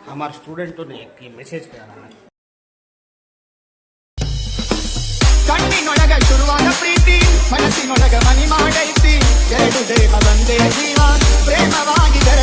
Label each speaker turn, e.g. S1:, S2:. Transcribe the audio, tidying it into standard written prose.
S1: हमारे स्टूडेंटों ने एक मैसेज किया
S2: ಕಣ್ಣಿನೊಳಗ ಶುರುವಾದ ಪ್ರೀತಿ ಮನಸ್ಸಿನೊಳಗ ಮನಿ ಮಾಡೈತಿ ಎರಡು ದೇಹ ಒಂದೇ ಜೀವ ಪ್ರೇಮವಾಗಿದರೆ